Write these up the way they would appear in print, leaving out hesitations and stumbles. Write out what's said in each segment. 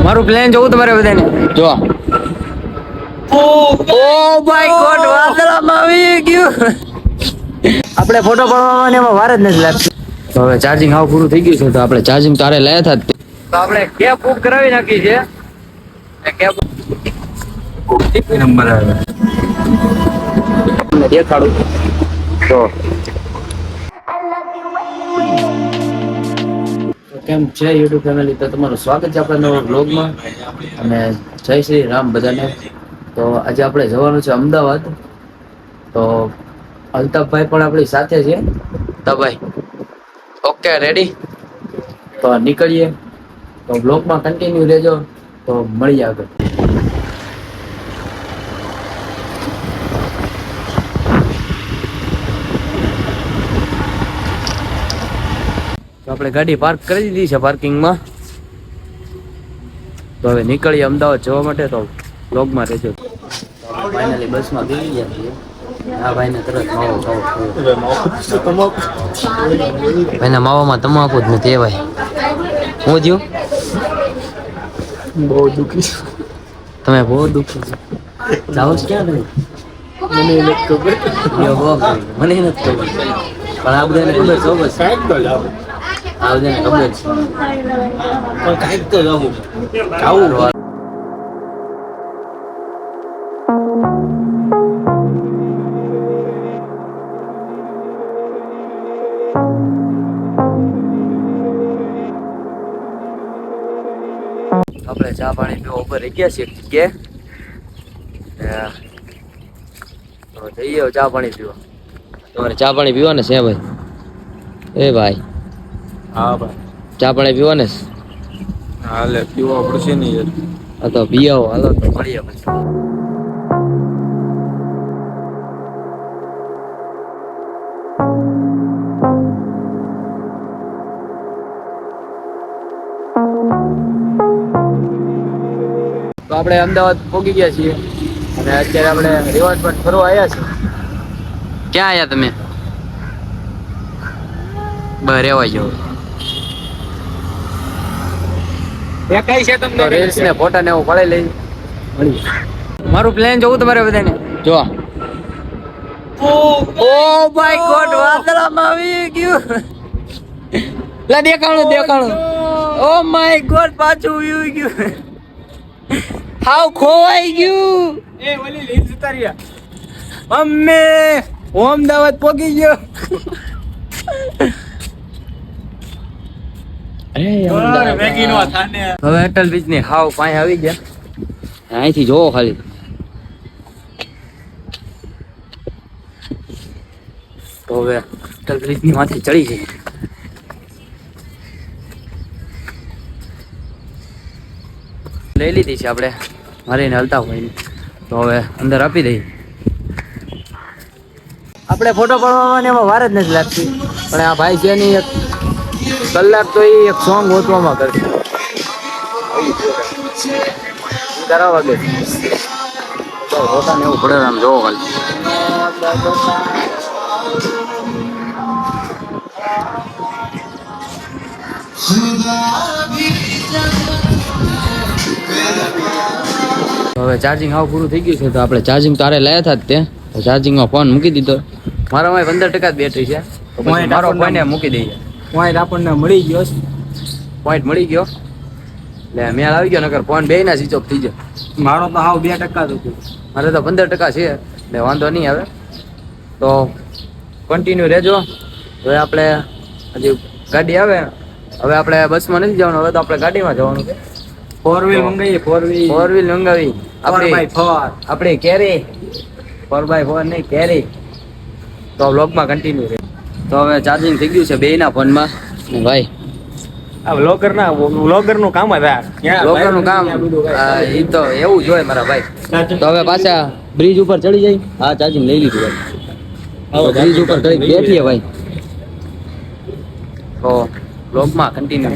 મારું પ્લાન જોવું તમારે બધાને જો ઓ માય ગોડ વાદળામાં આવી ગયું આપણે ફોટો પાડવામાં ને એમાં વાર જ નથી લાગતી તો હવે ચાર્જિંગ હાવ પૂરું થઈ ગયું છે તો આપણે ચાર્જિંગ તારે લાયા હતા તો આપણે કેબ બુક કરાવી નાખી છે કેબ નંબર આવે દેખાડું તો કેમ છે યુટ્યુબ ફેમિલી તો તમારું સ્વાગત છે આપણા નવા બ્લોગમાં અને જય શ્રી રામ બધાને તો આજે આપણે જવાનું છે અમદાવાદ તો અલ્તાફભાઈ પણ આપણી સાથે છે અલ્તાફભાઈ ઓકે રેડી તો નીકળીએ તો બ્લોગમાં કન્ટિન્યુ રહેજો તો મળીએ આગળ તો આપણે ગાડી પાર્ક કરી દીધી છે પાર્કિંગમાં તો હવે નીકળીએ અમદાવાદ જવા માટે તો બ્લોગમાં રહેજો ફાઇનલી બસમાં બેસી ગયા છીએ આ ભાઈને તરત માવો ભાઈના માવામાં તમાકુ જ નથી એ ભાઈ હું થયું બહુ દુઃખી તમે બહુ દુઃખી છો જાઓ છો ક્યાં તમે મને નથી ખબર મને નથી ખબર પણ આ બધાને ખબર છે બસ કાંઈક તો જાવ આ બધાને ખબર છે પણ કાંઈક તો જાવું આવું આપણે ચા પાણી પીવા ઉપર રહી ગયા છીએ જગ્યાએ તો જઈએ ચા પાણી પીવા તમારે ચા પાણી પીવાને છે ભાઈ એ ભાઈ હા ભાઈ ચા પાણી પીવાને હાલે પીવા પડશે ને યાર હા તો પી આવો હાલો તો મળીએ પછી તો આપણે અમદાવાદ પહોંચી ગયા છીએ અને અત્યારે આપણે રિવર્સ પણ ફરવા આવ્યા છીએ ક્યાં આવ્યા તમે બહાર રહેવા જાવ એ કઈ છે તમને રીલ્સ ને ફોટા ને એવું પડાઈ લઈ મળી મારું પ્લાન જોવું તમારે બધાને જો ઓ માય ગોડ વાદળામાં આવી ગયું લા દેખાણું ઓ માય ગોડ પાછું આવી ગયું હાવ ખોવાઈ ગયું એ ઓલી લીંસ ઉતાર્યા મમ્મી અમદાવાદ પહોંચી ગયો મેગી નો થાને હવે અટલ બ્રિજ ની હાવ પાસે આવી ગયા અહીંથી જોવો ખાલી તો હવે અટલ બ્રિજ ની માથે ચડી જઈએ લઈ લીધી છે આપણે મારીને હલતા હોય તો હવે અંદર આપી દઈએ આપણે ફોટો પાડવામાં ને એમાં વાર જ નથી લાગતી પણ આ ભાઈ છે ની એક કલાક તો એ એક સોંગ ગોતવામાં કરશે 11 વાગે તો હોતા ને એવું પડે આમ જોવો ખાલી હવે ચાર્જિંગ હાવ પૂરું થઈ ગયું છે તો આપણે ચાર્જિંગ તારે લાયા હતા તે ચાર્જિંગમાં ફોન મૂકી દીધો મારામાં 15% જ બેટરી છે તો પછી મારો ફોન મૂકી દઈએ પોઈન્ટ આપણને મળી ગયો પોઈન્ટ મળી ગયો એટલે મેળ આવી ગયો નકર ફોન બે ના સ્વિચ ઓફ થઈ જાય મારો તો હાવ 2% જ હતું મારે તો 15% છે એટલે વાંધો નહીં આવે તો કન્ટિન્યુ રહેજો હવે આપણે હજી ગાડી આવે હવે આપણે બસમાં નથી જવાનું હવે તો આપણે ગાડીમાં જવાનું છે 4 વ્હીલ મંગાવીએ 4 વ્હીલ મંગાવી 4x4 આપણે કેરી 4x4 નહીં કેરી તો વ્લોગમાં કન્ટિન્યુ રહે તો હવે ચાર્જિંગ થઈ ગયું છે બેયના ફોનમાં ભાઈ આ વ્લોગર નું કામ જ આ લોકરનું કામ એ તો એવું જ હોય મારા ભાઈ તો હવે પાછા બ્રિજ ઉપર ચડી જાય હા ચાર્જિંગ લઈ લીધું ભાઈ બ્રિજ ઉપર ચડી બેઠીએ ભાઈ તો વ્લોગમાં કન્ટિન્યુ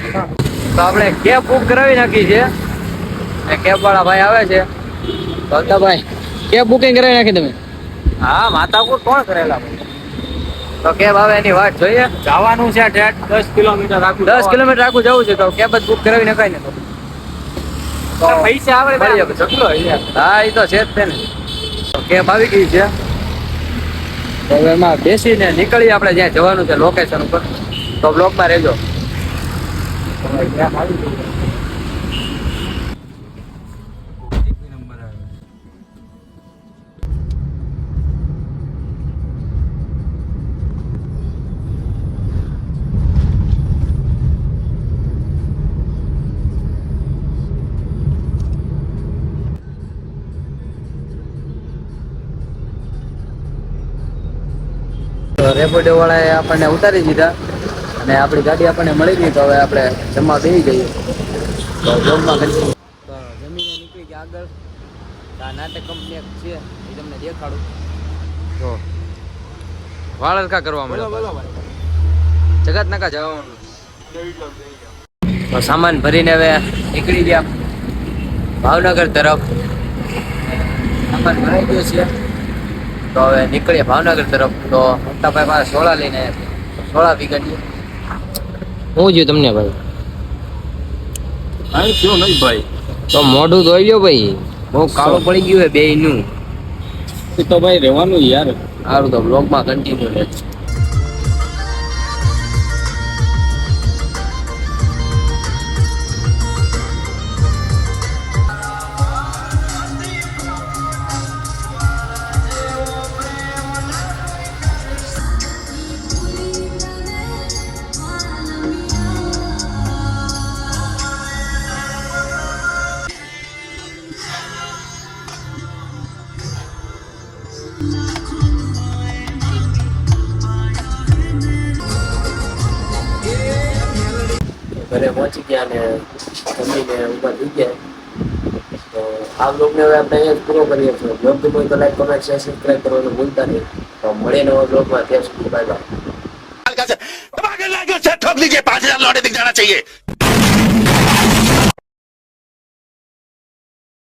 તો આપણે કેબ બુક કરાવી નાખી છે એ કેબ વાળા ભાઈ આવે છે તો ભાઈ કેબ બુકિંગ કરાવી નાખી તમે હા માતાકૂટ કોણ કરેલા તો કેબ આવે એની વાત જોઈએ જવાનું છે ઠેઠ 10 કિલોમીટર આખું 10 કિલોમીટર આખું જવું છે તો કેબ જ બુક કરાવી નખાય ને તો તો પૈસા આવે મળીએ. જગલો યાર. હા એ તો છે જ તે ને. તો કેબ આવી ગઈ છે તો હવે એમાં બેસીને નીકળીએ આપણે જ્યાં જવાનું છે લોકેશન ઉપર. તો બ્લોકમાં રહેજો. રેપિડો વાળાએ આપણને ઉતારી દીધા અને આપણી ગાડી આપણને મળી ગઈ. તો હવે આપણે જમવા બેસી જઈએ. તો બ્લોગમાં કન્ટિન્યુ. તો જમીને નીકળી ગયા આગળ. આ નાટક કંપની એક છે એ તમને દેખાડું. જો વાળ કા કરવા મળ્યો. જગત નાકા જવાનું. તો સામાન ભરીને હવે નીકળી ગયા ભાવનગર તરફ. સામાન ભરાઈ ગયો છે તો હવે નીકળીએ ભાવનગર તરફ. તો મોટાભાઈ પાસે સોડા લઈને સોડા પી ગઈ. શું જોયું તમને ભાઈ? અહીં શું નહીં ભાઈ, તો મોઢું ધોઈ લ્યો ભાઈ, બહુ કાળું પડી ગયું હે બે નું. એ તો ભાઈ રહેવાનું યાર. સારું તો બ્લોગમાં કન્ટિન્યુ રહે. ઘરે પહોંચી ગયા ને જમીને ઊભા થઈ ગયા. તો આ બ્લોગને હવે આપણે અહીંયા જ પૂરો કરીએ છીએ. બ્લોગ ગમ્યો તો લાઈક, કમેન્ટ, શેર, સબસ્ક્રાઈબ કરવાનું ભૂલતા નહીં. તો મળીએ નવા બ્લોગમાં. ત્યાં સુધી બાય બાય. ठोक लीजिए 5,000 लौटे दिख जाना चाहिए.